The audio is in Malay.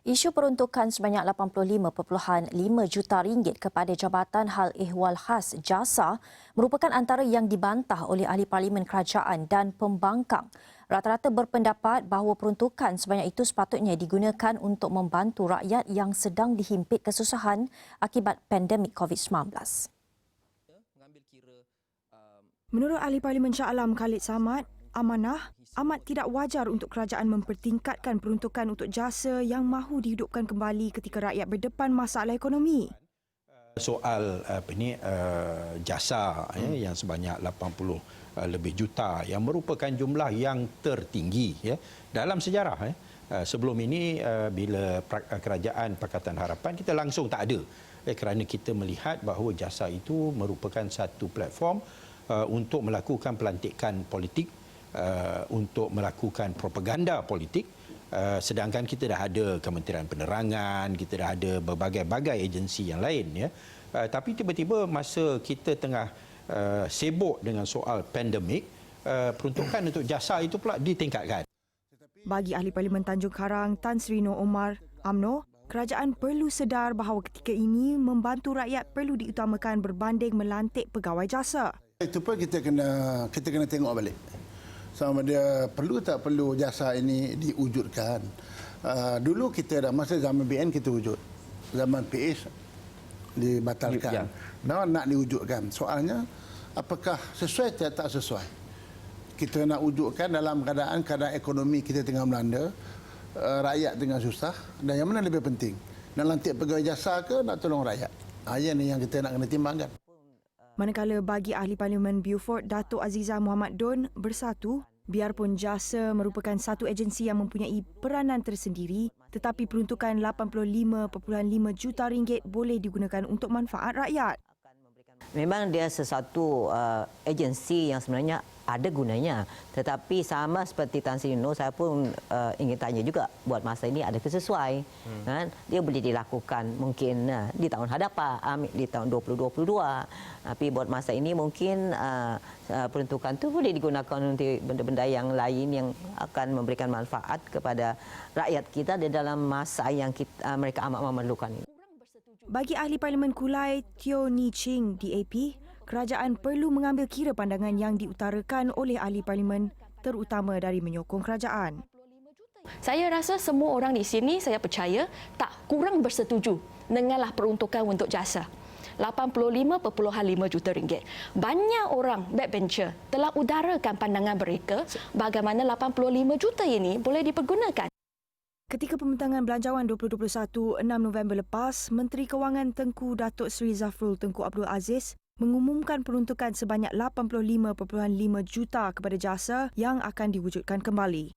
Isu peruntukan sebanyak 85.5 juta ringgit kepada Jabatan Hal Ehwal Khas Jasa merupakan antara yang dibantah oleh ahli parlimen kerajaan dan pembangkang. Rata-rata berpendapat bahawa peruntukan sebanyak itu sepatutnya digunakan untuk membantu rakyat yang sedang dihimpit kesusahan akibat pandemik COVID-19. Menurut ahli parlimen Shah Alam Khalid Samad, amanah amat tidak wajar untuk kerajaan mempertingkatkan peruntukan untuk jasa yang mahu dihidupkan kembali ketika rakyat berdepan masalah ekonomi. Soal jasa yang sebanyak 80 lebih juta yang merupakan jumlah yang tertinggi dalam sejarah. Sebelum ini bila kerajaan Pakatan Harapan kita langsung tak ada kerana kita melihat bahawa jasa itu merupakan satu platform untuk melakukan pelantikan politik, untuk melakukan propaganda politik, sedangkan kita dah ada Kementerian Penerangan, kita dah ada berbagai-bagai agensi yang lain. Tapi tiba-tiba masa kita tengah sibuk dengan soal pandemik, peruntukan untuk jasa itu pula ditingkatkan. Bagi ahli parlimen Tanjung Karang Tan Sri Nur Omar UMNO, kerajaan perlu sedar bahawa ketika ini membantu rakyat perlu diutamakan berbanding melantik pegawai jasa. Itu pun kita kena tengok balik. Sama dia perlu tak perlu jasa ini diwujudkan. Dulu kita dah masa zaman BN kita wujud. Zaman PH dibatalkan. Nak diwujudkan. Soalnya apakah sesuai atau tak sesuai? Kita nak wujudkan dalam keadaan ekonomi kita tengah melanda, rakyat tengah susah, dan yang mana lebih penting? Nak lantik pegawai jasa ke nak tolong rakyat? Ini yang kita nak kena timbangkan. Manakala bagi ahli parlimen Beaufort Datuk Azizah Muhammad Don bersatu, biarpun jasa merupakan satu agensi yang mempunyai peranan tersendiri, tetapi peruntukan 85.5 juta ringgit boleh digunakan untuk manfaat rakyat. Memang dia sesuatu agensi yang sebenarnya ada gunanya, tetapi sama seperti Tan Sri Nur, saya pun ingin tanya juga buat masa ini adakah sesuai. Kan? Dia boleh dilakukan mungkin di tahun hadapan, di tahun 2022, tapi buat masa ini mungkin peruntukan itu boleh digunakan untuk benda-benda yang lain yang akan memberikan manfaat kepada rakyat kita di dalam masa yang mereka amat memerlukan ini. Bagi ahli parlimen Kulai Teo Ni Ching DAP, kerajaan perlu mengambil kira pandangan yang diutarakan oleh ahli parlimen, terutama dari menyokong kerajaan. Saya rasa semua orang di sini, saya percaya, tak kurang bersetuju denganlah peruntukan untuk jasa. 85.5 juta ringgit. Banyak orang backbencher telah udarakan pandangan mereka bagaimana 85 juta ini boleh dipergunakan. Ketika pembentangan Belanjawan 2021 6 November lepas, Menteri Kewangan Tengku Datuk Seri Zafrul Tengku Abdul Aziz mengumumkan peruntukan sebanyak 85.5 juta kepada jasa yang akan diwujudkan kembali.